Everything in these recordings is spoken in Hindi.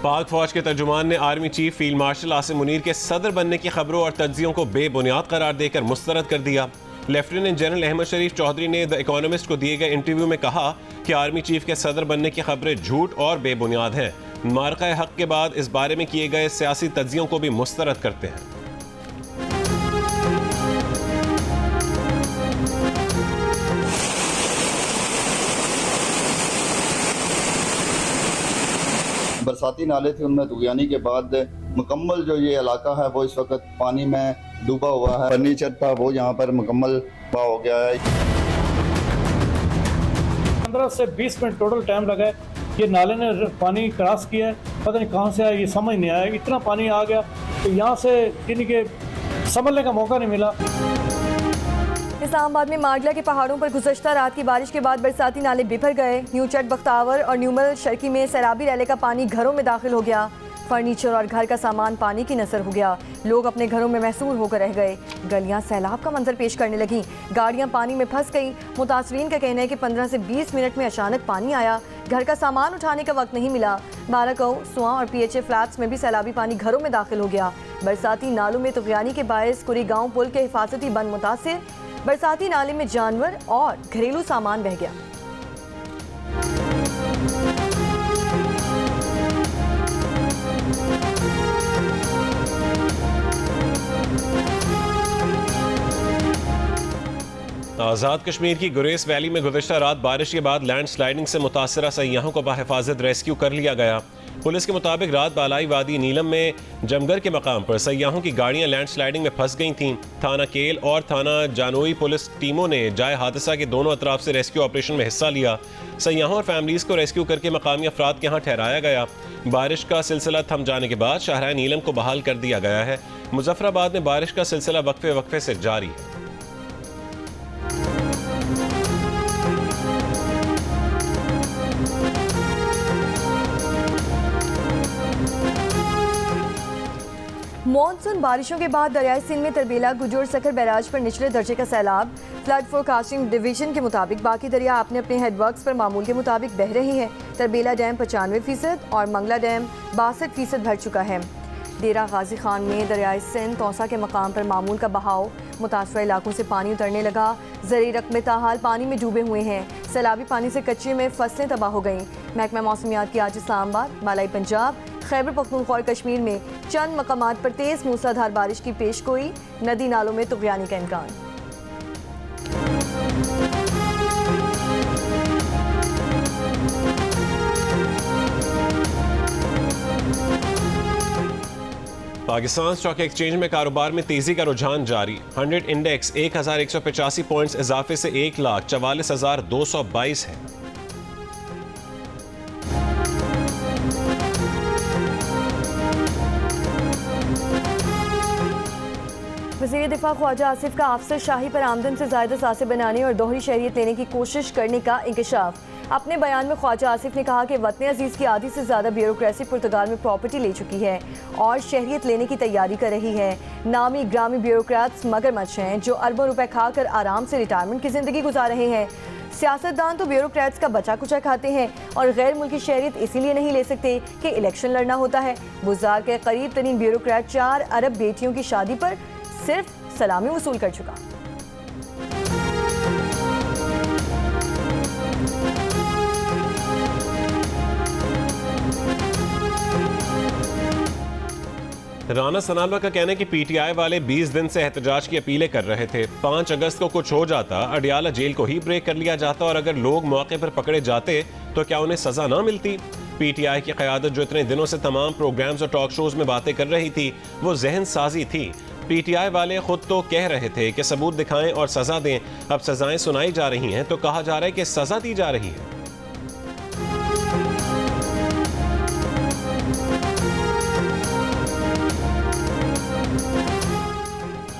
पाक फौज के तर्जुमान ने army chief field marshal Asim Munir के सदर बनने की खबरों और तज्जियों को बेबुनियाद करार देकर मुस्तरद कर दिया। लेफ्टिनेंट जनरल अहमद शरीफ चौधरी ने द इकोनॉमिस्ट को दिए गए इंटरव्यू में कहा कि आर्मी चीफ के सदर बनने की खबरें झूठ और बेबुनियाद हैं। मार्का हक के बाद इस बारे में किए गए सियासी तज्जियों को भी मुस्तरद करते हैं। बरसाती नाले थे, उनमें तुगयानी के बाद मुकम्मल जो ये इलाका है वो इस वक्त पानी में डूबा हुआ है। फर्नीचर था वो यहाँ पर मुकम्मल बहा हो गया है। 15 से 20 मिनट टोटल टाइम लगा है। ये नाले ने पानी क्रॉस किया है, पता नहीं कहाँ से आया, ये समझ नहीं आया। इतना पानी आ गया तो यहाँ से इनके संभलने का मौका नहीं मिला। इस्लामाबाद में माडला के पहाड़ों पर गुज़श्ता रात की बारिश के बाद बरसाती नाले बिफर गए। न्यू चट बख्तावर और न्यूमल शर्की में सैलाबी रैले का पानी घरों में दाखिल हो गया। फर्नीचर और घर का सामान पानी की नज़र हो गया। लोग अपने घरों में महसूर होकर रह गए। गलियां सैलाब का मंजर पेश करने लगीं। गाड़ियां पानी में फंस गईं। मुतासरीन का कहना है कि 15 से 20 मिनट में अचानक पानी आया। घर का सामान उठाने का वक्त नहीं मिला। बाराकौ, सुआ और PHA फ्लैट्स में भी सैलाबी पानी घरों में दाखिल हो गया। बरसाती नालों में तुगयानी के बायस कुरीगांव पुल के हिफाजती बंद मुतासिर। बरसाती नाले में जानवर और घरेलू सामान बह गया। आज़ाद कश्मीर की गुरेस वैली में गुज़श्ता रात बारिश के बाद लैंड स्लाइडिंग से मुतासरा सयाहों को बाहिफाजत रेस्क्यू कर लिया गया। पुलिस के मुताबिक रात बालाई वादी नीलम में जमगर के मकाम पर सयाहों की गाड़ियां लैंड स्लाइडिंग में फंस गई थीं। थाना केल और थाना जानोई पुलिस टीमों ने जाए हादसा के दोनों अतराफ से रेस्क्यू ऑपरेशन में हिस्सा लिया। सयाहों और फैमिलीज को रेस्क्यू करके मकामी अफराद के यहाँ ठहराया गया। बारिश का सिलसिला थम जाने के बाद शाहराह नीलम को बहाल कर दिया गया है। मुजफ्फराबाद में बारिश का सिलसिला वक्फे से जारी है। मॉनसून बारिशों के बाद दरियाई सिंध में तरबेला, गुजर सखर बैराज पर निचले दर्जे का सैलाब। फ्लड फोरकास्टिंग डिवीजन के मुताबिक बाकी दरिया अपने अपने हेडवर्क्स पर मामूल के मुताबिक बह रही हैं। तरबेला डैम 95% और मंगला डैम 62% भर चुका है। डेरा गाजी खान में दरियाई सिंध तौसा के मकाम पर मामूल का बहाव। मुतासरा इलाकों से पानी उतरने लगा। ज़री रकबे ताहाल पानी में डूबे हुए हैं। सैलाबी पानी से कच्चे में फसलें तबाह हो गईं। महकमा मौसमियात की आज इस्लामाबाद, मलाई पंजाब, खैबर पख्तूनख्वा और कश्मीर में चंद मकामात पर तेज मूसलाधार बारिश की पेशगोई। नदी नालों में तुगयानी का इम्कान। पाकिस्तान स्टॉक एक्सचेंज में कारोबार में तेजी का रुझान जारी। 100 इंडेक्स 1185 पॉइंट्स इजाफे से 1,44,222 है। वज़ीर दिफा ख्वाजा आसिफ का अफसर शाही पर आमदन से ज़ायदा सासे बनाने और दोहरी शहरियत लेने की कोशिश करने का इंकशाफ। अपने बयान में ख्वाजा आसिफ ने कहा कि वतन अजीज़ की आधी से ज़्यादा ब्यूरोक्रेसी पुर्तगाल में प्रॉपर्टी ले चुकी है और शहरियत लेने की तैयारी कर रही है। नामी ग्रामी ब्यूरोक्रेट्स मगरमच्छ हैं जो अरबों रुपए खाकर आराम से रिटायरमेंट की ज़िंदगी गुजार रहे हैं। सियासतदान तो ब्यूरोक्रेट्स का बचा कुचा खाते हैं और गैर मुल्की शहरियत इसीलिए नहीं ले सकते कि इलेक्शन लड़ना होता है। बुज़ार के करीब तरीन ब्यूरोक्रेट 4 अरब बेटियों की शादी पर सिर्फ सलामी वसूल कर चुका। राना सनाल्वा का कहना है कि PTI वाले 20 दिन से एहतजाज की अपीलें कर रहे थे। 5 अगस्त को कुछ हो जाता, अडियाला जेल को ही ब्रेक कर लिया जाता और अगर लोग मौके पर पकड़े जाते तो क्या उन्हें सजा ना मिलती। PTI की क़यादत जो इतने दिनों से तमाम प्रोग्राम्स और टॉक शोज में बातें कर रही थी वो जहन साजी थी। PTI वाले खुद तो कह रहे थे कि सबूत दिखाएं और सजा दें। अब सजाएं सुनाई जा रही हैं तो कहा जा रहा है कि सजा दी जा रही है।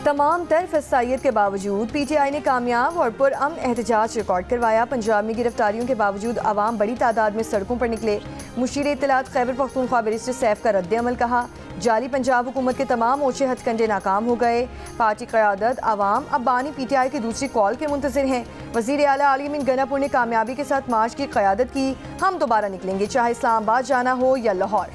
तमाम तर फसाइयत के बावजूद PTI ने कामयाब और पुरअमन एहतजाज रिकॉर्ड करवाया। पंजाब में गिरफ्तारियों के बावजूद आवाम बड़ी तादाद में सड़कों पर निकले। मुशीर इत्तलात खैबर पख्तूनख्वा बैरिस्टर सैफ का रद्द अमल कहा। जाली पंजाब हुकूमत के तमाम ओछे हथकंडे नाकाम हो गए। पार्टी क़यादत आवाम अब बानी PTI की दूसरी कॉल के मुंतज़िर हैं। वज़ीर आला आली अमीन गनापुर ने कामयाबी के साथ मार्च की क़यादत की। हम दोबारा निकलेंगे चाहे इस्लामाबाद जाना हो या लाहौर।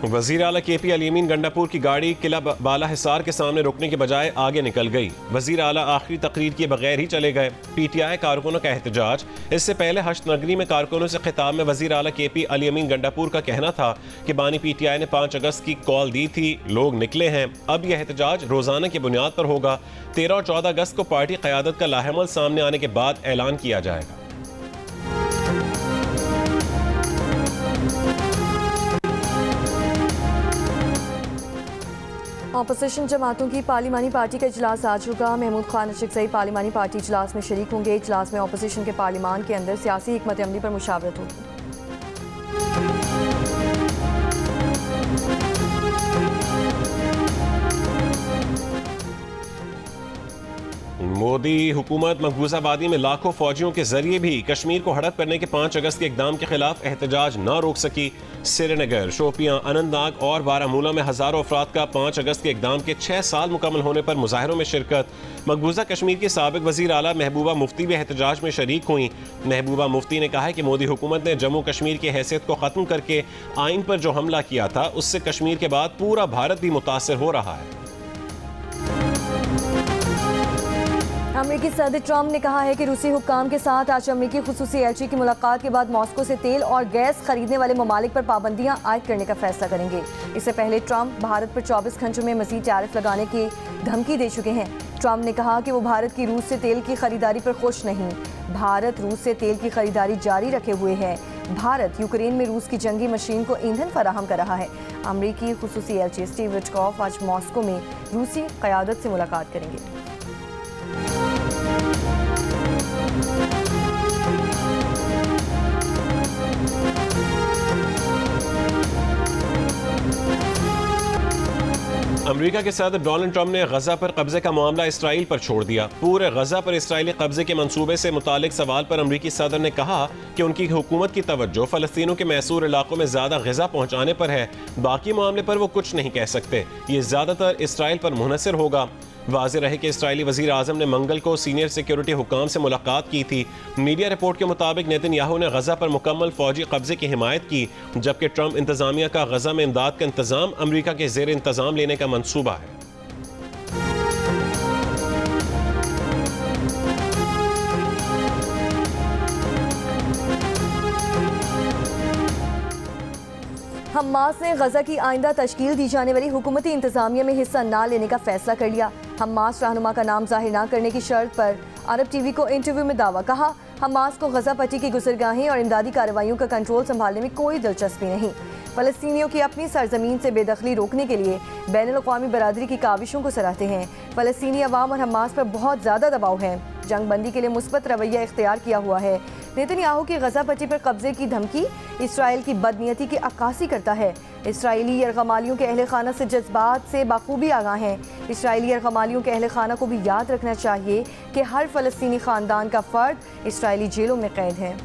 वजीर आला KP अलीमीन गंडापुर की गाड़ी किला बाला हिसार के सामने रुकने के बजाय आगे निकल गई। वजीर आला आखिरी तकरीर किए बगैर ही चले गए। PTI कारकुनों का एहतजाज। इससे पहले हश्त नगरी में कारकुनों से खिताब में वजीर आला KP अलीमीन गंडापुर का कहना था कि बानी PTI ने 5 अगस्त की कॉल दी थी, लोग निकले हैं। अब यह एहतजाज रोजाना की बुनियाद पर होगा। 13 और 14 अगस्त को पार्टी क़यादत का लाहेमल सामने आने के बाद ऐलान किया जाएगा। अपोजिशन जमातों की पार्लिमानी पार्टी का इजलास आज होगा। महमूद खान अशरकज़ई पार्लिमानी पार्टी इजलास में शरीक होंगे। इजलास में अपोजिशन के पार्लिमान के अंदर सियासी हिकमत अमली पर मुशावरत होगी। मोदी हुकूमत मकबूजा वादी में लाखों फौजियों के जरिए भी कश्मीर को हड़प करने के 5 अगस्त के इकदाम के खिलाफ एहतजाज न रोक सकी। श्रीनगर, शोपियां, अनंतनाग और बारामूला में हजारों अफराद का 5 अगस्त के इकदाम के 6 साल मुकम्मल होने पर मुजाहरों में शिरकत। मकबूजा कश्मीर की साबिक वजीर आला महबूबा मुफ्ती भी एहतजाज में शरीक हुई। महबूबा मुफ्ती ने कहा है कि मोदी हुकूमत ने जम्मू कश्मीर की हैसियत को ख़त्म करके आइन पर जो हमला किया था उससे कश्मीर के बाद पूरा भारत भी मुतासर हो रहा है। अमेरिकी सदर ट्रंप ने कहा है कि रूसी हुक्काम के साथ आज अमेरिकी खुसूसी एजेंसी की मुलाकात के बाद मॉस्को से तेल और गैस खरीदने वाले ममालिक पर पाबंदियां आयद करने का फैसला करेंगे। इससे पहले ट्रंप भारत पर 24 घंटों में मजीद टैरिफ लगाने की धमकी दे चुके हैं। ट्रंप ने कहा कि वो भारत की रूस से तेल की खरीदारी पर खुश नहीं। भारत रूस से तेल की खरीदारी जारी रखे हुए है। भारत यूक्रेन में रूस की जंगी मशीन को ईंधन फराहम कर रहा है। अमेरिकी खुसूसी एजेंसी स्टीव विटकॉफ आज मॉस्को में रूसी क़यादत से मुलाकात करेंगे। अमेरिका के सदर डोनाल्ड ट्रंप ने गजा पर कब्जे का मामला इसराइल पर छोड़ दिया। पूरे गजा पर इसराइली कब्जे के मंसूबे से मुतालिक सवाल पर अमेरिकी सदर ने कहा कि उनकी हुकूमत की तवज्जो फ़लस्तीनियों के मैसूर इलाकों में ज़्यादा ग़िज़ा पहुँचाने पर है, बाकी मामले पर वो कुछ नहीं कह सकते। ये ज़्यादातर इसराइल पर मुनहसर होगा। वाज़ेह रहे कि इसराइली वज़ीर आज़म ने मंगल को सीनियर सिक्योरिटी हुकाम से मुलाकात की थी। मीडिया रिपोर्ट के मुताबिक नेतन्याहू ने गजा पर मुकम्मल फौजी कब्जे की हिमायत की, जबकि ट्रंप इंतजामिया का गजा में इमदाद का इंतजाम अमेरिका के ज़ेर इंतजाम लेने का मंसूबा है। हमास ने गजा की आइंदा तश्कील दी जाने वाली हुकूमती इंतजामिया में हिस्सा न लेने का फैसला कर लिया। हमास रहनुमा का नाम जाहिर न करने की शर्त पर अरब टीवी को इंटरव्यू में दावा कहा, हमास को गजा पट्टी की गुजरगाहें और इमदादी कार्रवाइयों का कंट्रोल संभालने में कोई दिलचस्पी नहीं। फ़लस्तीनियों की अपनी सरजमीन से बेदखली रोकने के लिए बैनुल-अक़वामी बरादरी की काविशों को सराहते हैं। फ़लस्तीनी अवाम और हमास पर बहुत ज़्यादा दबाव है। जंग बंदी के लिए मुस्बत रवैया इख्तियार किया हुआ है। नेतन्याहू की गजा पट्टी पर कब्जे की धमकी इसराइल की बदनीयती की अक्कासी करता है। इसराइली यरगमालियों के अहले खाना से जज्बात से बाखूबी आगाह हैं। इसराइली यरगमालियों के अहले खाना को भी याद रखना चाहिए कि हर फ़लस्तीनी ख़ानदान का फ़र्द इसराइली जेलों में कैद है।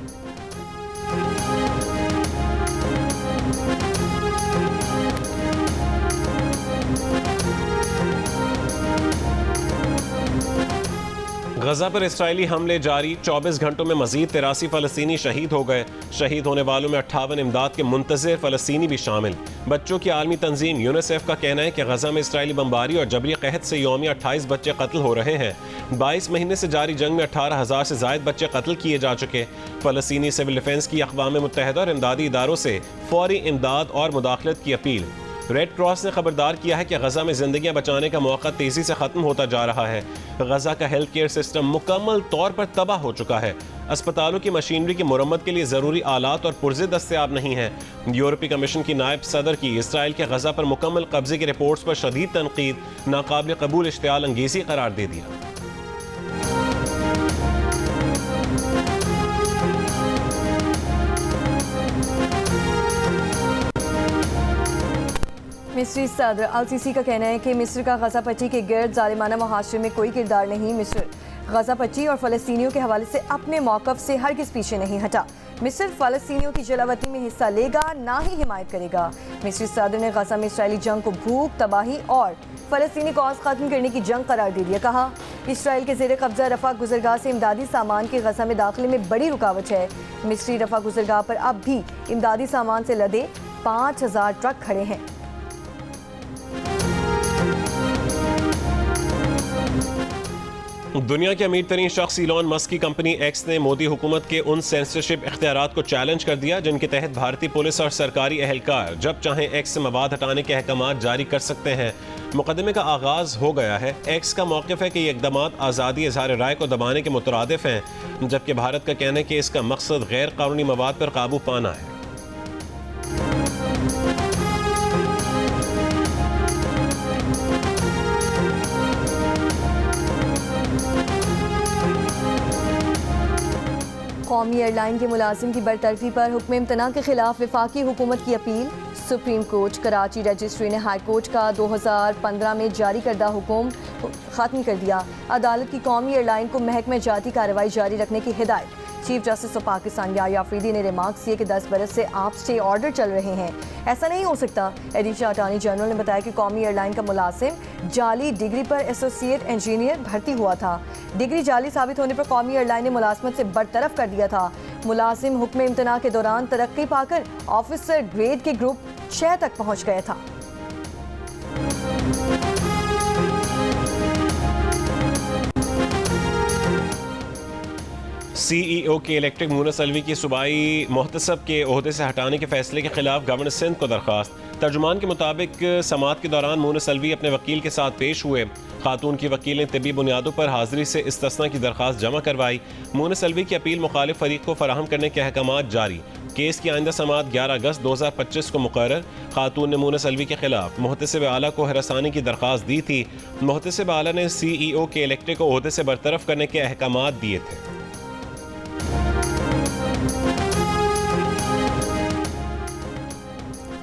गजा पर इसराइली हमले जारी, 24 घंटों में मजीद 83 फ़लस्तीनी शहीद हो गए। शहीद होने वालों में 58 इमदाद के मुंतज़िर फ़लस्तीनी भी शामिल। बच्चों की आलमी तंजीम यूनिसेफ का कहना है कि गजा में इसराइली बमबारी और जबरी कहत से यौमिया 28 बच्चे कत्ल हो रहे हैं। 22 महीने से जारी जंग में 18,000 से ज़ायद बच्चे कत्ल किए जा चुके। फ़लस्तीनी सिविल डिफेंस की अक़वाम मुत्तहिदा और इमदादी इदारों से फौरी इमदाद और मुदाखलत की अपील। रेड क्रॉस ने खबरदार किया है कि गजा में जिंदगियां बचाने का मौका तेजी से खत्म होता जा रहा है। गजा का हेल्थ केयर सिस्टम मुकम्मल तौर पर तबाह हो चुका है। अस्पतालों की मशीनरी की मुरम्मत के लिए ज़रूरी आलात और पुर्जे दस्तयाब नहीं है। यूरोपीय कमीशन की नायब सदर की इसराइल के गजा पर मुकम्मल कब्जे की रिपोर्ट्स पर शदीद तनकीद नाकाबिल कबूल इश्तियाल अंगेज़ी करार दे दिया। मिस्री सदर अल-सीसी का कहना है कि मिस्र का गजा पट्टी के गिर्द जालिमाना मुहाशरे में कोई किरदार नहीं। मिस्र गजा पट्टी और फ़लस्तीनियों के हवाले से अपने मौक़िफ़ से हरगिज़ पीछे नहीं हटा। मिस्र फ़लस्तीनियों की जलावतनी में हिस्सा लेगा, ना ही हिमायत करेगा। मिस्री सदर ने गजा में इसराइली जंग को भूख, तबाही और फ़लस्तीनी कॉज ख़त्म करने की जंग करार दे दिया। कहा, इसराइल के ज़ेर कब्ज़ा रफ़ा गुज़रगाह से इमदादी सामान के गजा में दाखिले में बड़ी रुकावट है। मिस्री रफ़ा गुज़रगाह पर अब भी इमदादी सामान से लदे 5000 ट्रक खड़े हैं। दुनिया के अमीर तरीन शख्स इलॉन मस्क की कंपनी एक्स ने मोदी हुकूमत के उन सेंसरशिप इख्तियारात को चैलेंज कर दिया जिनके तहत भारतीय पुलिस और सरकारी एहलकार जब चाहें एक्स से मवाद हटाने के अहकामात जारी कर सकते हैं। मुकदमे का आगाज हो गया है। एक्स का मौक़िफ़ है कि ये इक़दामात आज़ादी इज़हार राय को दबाने के मुतरादिफ हैं, जबकि भारत का कहना है कि इसका मकसद गैर कानूनी मवाद पर काबू पाना है। कौमी एयरलाइन के मुलाजिम की बरतरफी पर हुक्म इम्तना के खिलाफ वफाकी हुकूमत की appeal. Supreme court Karachi registry ने हाई कोर्ट का 2015 में जारी करदा हुक्म ख़त्म कर दिया। अदालत की कौमी एयरलाइन को महकमे जाती कार्रवाई जारी रखने की हिदायत। Chief justice of Pakistan Yahya Afridi ने रिमार्क्स किए कि 10 बरस से आप स्टे ऑर्डर चल रहे हैं, ऐसा नहीं हो सकता। एडिशनल अटॉर्नी जनरल ने बताया कि कौमी एयरलाइन का मुलाजिम जाली डिग्री पर एसोसिएट इंजीनियर भर्ती हुआ था। डिग्री जाली साबित होने पर कौमी एयरलाइन ने मुलाजमत से बरतरफ कर दिया था। मुलाजिम हुक्म इम्तना के दौरान तरक्की पाकर ऑफिसर ग्रेड के ग्रुप 6 तक पहुँच गया था। CEO के इलेक्ट्रिक मूनस अलवी की सूबाई मोहतसब के ओहदे से हटाने के फैसले के खिलाफ गवर्नर सिंध को दरख्वास्त। तर्जुमान के मुताबिक समाअत के दौरान मूनस अलवी अपने वकील के साथ पेश हुए। खातून की वकील ने तिब्बी बुनियादों पर हाजिरी से इस्तिस्ना की दरख्वास्त जमा करवाई। मूनस अलवी की अपील मुखालिफ फरीक को फराहम करने के अहकामात जारी। केस की आइंदा समाअत 11 अगस्त 2025 को मुकर्रर। खातून ने मूनस अलवी के खिलाफ मुहतसिब आला को हिरासानी की दरख्वास्त दी थी। मुहतसिब आला ने CEO के इलेक्ट्रिक को ओहदे से बरतरफ करने के अहकामात दिए थे।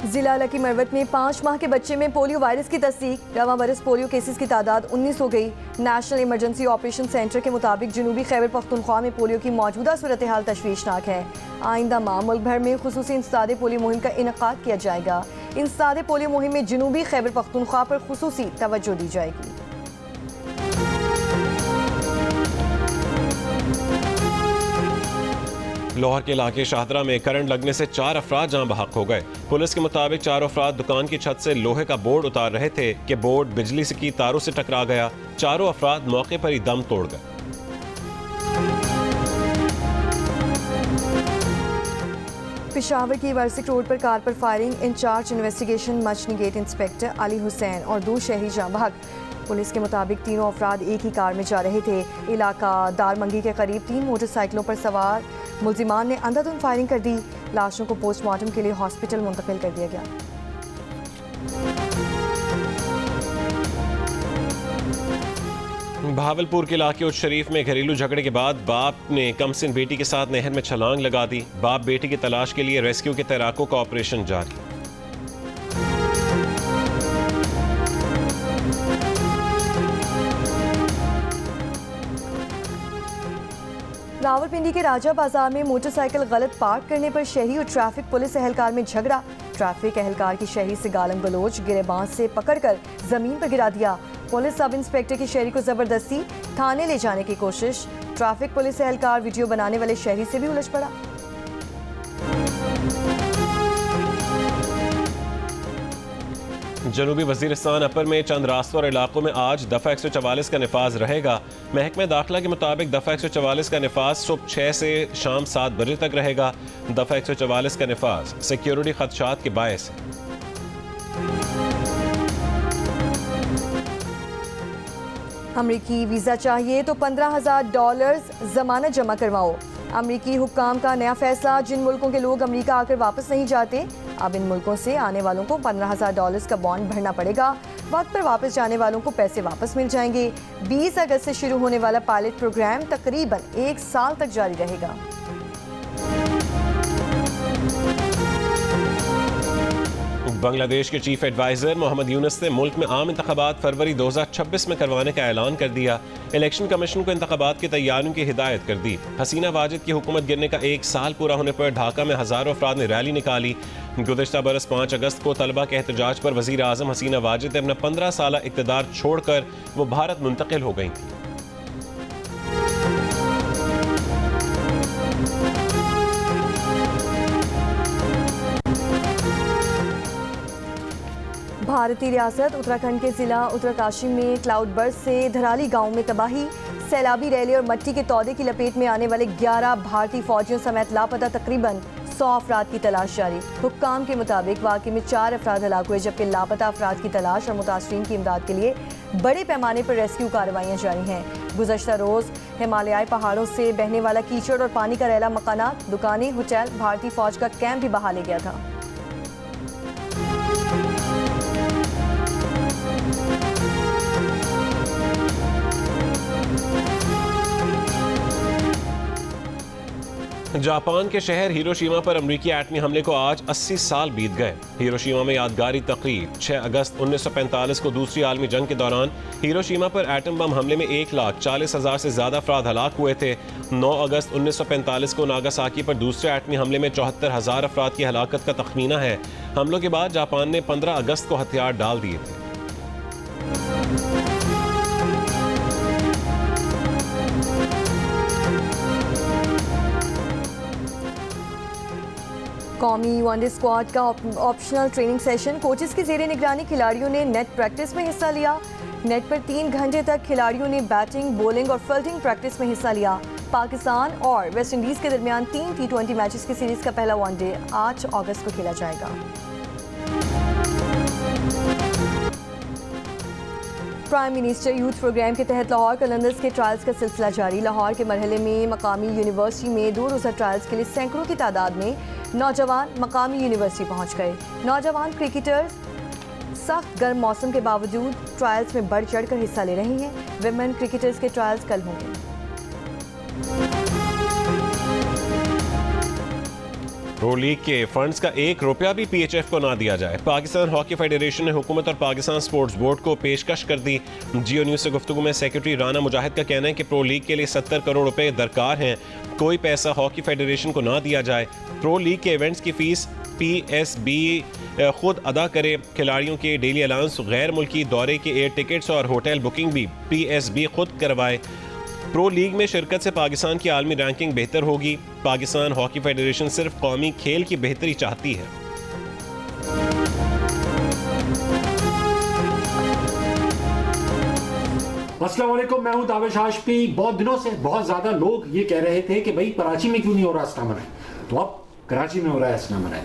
जिला लकी मरवत में 5 माह के बच्चे में पोलियो वायरस की तस्दीक। रवां बरस पोलियो केसेस की तादाद 19 हो गई। नेशनल इमरजेंसी ऑपरेशन सेंटर के मुताबिक जनूबी खैबर पख्तूनख्वा में पोलियो की मौजूदा सूरत हाल तशवीशनाक है। आइंदा माह मुल्क भर में खुसूसी इंसदादे पोलियो मुहिम का इनकाद किया जाएगा। इंसदादे पोलियो मुहिम में जनूबी खैबर पख्तूनख्वा पर खुसूसी तवज्जो दी जाएगी। लाहौर के इलाके शाहदरा में करंट लगने से 4 अफराद जान बहक हो गए। पुलिस के मुताबिक 4 अफराद दुकान की छत से लोहे का बोर्ड उतार रहे थे कि बोर्ड बिजली की तारों से टकरा गया। चारों अफराद मौके पर ही दम तोड़ गए। पेशावर की वर्सिक रोड पर कार पर firing. Incharge investigation Machni gate inspector Ali Hussain और 2 शहरी जान बहक। पुलिस के मुताबिक तीनों अफराद एक ही कार में जा रहे थे। इलाका दारमंगी के करीब 3 मोटरसाइकिलों पर सवार मुल्जिमान ने अंधाधुंध फायरिंग कर दी। लाशों को पोस्टमार्टम के लिए हॉस्पिटल मुंतकिल कर दिया गया। भावलपुर के इलाके उच्च शरीफ में घरेलू झगड़े के बाद बाप ने कमसिन बेटी के साथ नहर में छलांग लगा दी। बाप बेटी की तलाश के लिए रेस्क्यू के तैराकों का ऑपरेशन जारी। रावलपिंडी के राजा बाजार में मोटरसाइकिल गलत पार्क करने पर शहरी और ट्रैफिक पुलिस एहलकार में झगड़ा। ट्रैफिक एहलकार की शहरी से गालम गलोच गिरेबान से पकड़कर जमीन पर गिरा दिया। पुलिस सब इंस्पेक्टर की शहरी को जबरदस्ती थाने ले जाने की कोशिश। ट्रैफिक पुलिस एहलकार वीडियो बनाने वाले शहरी से भी उलझ पड़ा। जनूबी वजीरिस्तान अपर में चंद रास्तों और इलाकों में आज दफ़ा 144 का निफाज रहेगा। महकमे दाखिला के मुताबिक दफ़ा 144 का निफाज सुबह 6 से शाम 7 बजे तक रहेगा। दफ़ा 144 का निफाज सिक्योरिटी खदशात के बायस है। अमरीकी वीज़ा चाहिए तो $15,000 जमानत जमा करवाओ। अमरीकी हुक्काम का नया फैसला। जिन मुल्कों के लोग अमरीका आकर वापस नहीं जाते, अब इन मुल्कों से आने वालों को $15,000 का बॉन्ड भरना पड़ेगा। वक्त पर वापस जाने वालों को पैसे वापस मिल जाएंगे। 20 अगस्त से शुरू होने वाला पायलट प्रोग्राम तकरीबन 1 साल तक जारी रहेगा। बांग्लादेश के चीफ एडवाइजर मोहम्मद यूनुस ने मुल्क में आम इंतखाबात फरवरी 2026 में करवाने का ऐलान कर दिया। इलेक्शन कमीशन को इंतखाबात की तैयारियों की हिदायत कर दी। हसीना वाजिद की हुकूमत गिरने का 1 साल पूरा होने पर ढाका में हज़ारों अफराद ने रैली निकाली। गुज़िश्ता बरस 5 अगस्त को तलबा के एहतजाज पर वज़ीर आज़म हसीना वाजिद ने अपना 15 साला इक़्तिदार छोड़कर वो भारत मुंतकिल हो गई थी। भारतीय रियासत उत्तराखंड के जिला उत्तरकाशी में क्लाउड बर्स्ट से धराली गांव में तबाही, सैलाबी रैली और मट्टी के तौदे की लपेट में आने वाले 11 भारतीय फौजियों समेत लापता तकरीबन 100 अफराद की तलाश जारी। हुक्काम के मुताबिक वाक़े में 4 अफराद हलाक हुए, जबकि लापता अफराद की तलाश और मुतासरीन की इमदाद के लिए बड़े पैमाने पर रेस्क्यू कार्रवाइयाँ जारी हैं। गुज़श्ता रोज़ हिमालयाई पहाड़ों से बहने वाला कीचड़ और पानी का रैला मकानात, दुकानें, होटल, भारतीय फौज का कैंप भी बहा ले गया था। जापान के शहर हिरोशिमा पर अमरीकी एटमी हमले को आज 80 साल बीत गए। हिरोशिमा में यादगारी तकरीब 6 अगस्त 1945 को दूसरी आलमी जंग के दौरान हिरोशिमा पर एटम बम हमले में 1,40,000 से ज्यादा अफराद हलाक हुए थे। 9 अगस्त 1945 को नागासाकी पर दूसरे एटमी हमले में 74,000 अफराद की हलाकत का तखमीना है। हमलों के बाद जापान ने 15 अगस्त को हथियार डाल दिए थे। कौमी वनडे स्क्वाड का ऑप्शनल ट्रेनिंग सेशन, कोचेस की ज़ेरे निगरानी खिलाड़ियों ने नेट प्रैक्टिस में हिस्सा लिया। नेट पर 3 घंटे तक खिलाड़ियों ने बैटिंग, बॉलिंग और फील्डिंग प्रैक्टिस में हिस्सा लिया। पाकिस्तान और वेस्ट इंडीज़ के दरमियान 3 T20 मैचेस की सीरीज़ का पहला वनडे 8 अगस्त को खेला जाएगा। प्राइम मिनिस्टर यूथ प्रोग्राम के तहत लाहौर कलंदर्स के ट्रायल्स का सिलसिला जारी। लाहौर के मरहले में मकामी यूनिवर्सिटी में 2 रोज़ा ट्रायल्स के लिए सैकड़ों की तादाद में नौजवान मकामी यूनिवर्सिटी पहुंच गए। नौजवान क्रिकेटर्स सख्त गर्म मौसम के बावजूद ट्रायल्स में बढ़ चढ़ कर हिस्सा ले रही हैं। विमेन क्रिकेटर्स के ट्रायल्स कल होंगे। प्रो लीग के फंड्स का 1 रुपया भी PHF को ना दिया जाए। पाकिस्तान हॉकी फेडरेशन ने हुकूमत और पाकिस्तान स्पोर्ट्स बोर्ड को पेशकश कर दी। जियो न्यूज़ से गुफ्तगू में सेक्रेटरी राना मुजाहिद का कहना है कि प्रो लीग के लिए 70 करोड़ रुपए दरकार हैं, कोई पैसा हॉकी फेडरेशन को ना दिया जाए। प्रो लीग के इवेंट्स की फीस PSB खुद अदा करे। खिलाड़ियों के डेली अलाउंस, गैर मुल्की दौरे के एयर टिकट्स और होटल बुकिंग भी PSB खुद करवाए। प्रो लीग में शिरकत से पाकिस्तान की आलमी रैंकिंग बेहतर होगी। पाकिस्तान हॉकी फेडरेशन सिर्फ कौमी खेल की बेहतरी चाहती है। अस्सलाम वालेकुम, मैं हूं दावेश हाशमी। बहुत दिनों से बहुत ज्यादा लोग ये कह रहे थे कि भाई कराची में क्यों नहीं हो रहा हसना मनाए, तो अब कराची में हो रहा है हसना मनाए।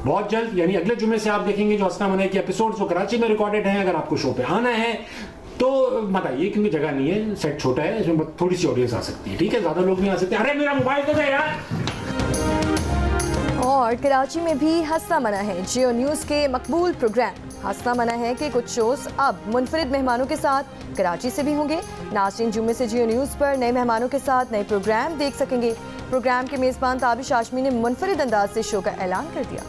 बहुत जल्द यानी अगले जुम्मे से आप देखेंगे जो हसना मनाए के एपिसोड्स वो कराची में रिकॉर्डेड हैं। अगर आपको शो पे आना है तो मत आइए, क्योंकि जगह नहीं है, सेट छोटा है, इसमें थोड़ी सी ऑडियंस आ सकती है। ठीक है, ज्यादा लोग नहीं आ सकते। अरे मेरा मोबाइल तो दे यार। और कराची में भी हंसना मना है। जियो न्यूज़ के मकबूल प्रोग्राम हंसना मना है कि कुछ शोज अब मुनफरिद मेहमानों के साथ कराची से भी होंगे। नाज़रीन जुम्मे से जियो न्यूज़ पर नए मेहमानों के साथ नए प्रोग्राम देख सकेंगे। प्रोग्राम के मेज़बान ताबिश हाशमी ने मुनफरिद अंदाज से शो का ऐलान कर दिया।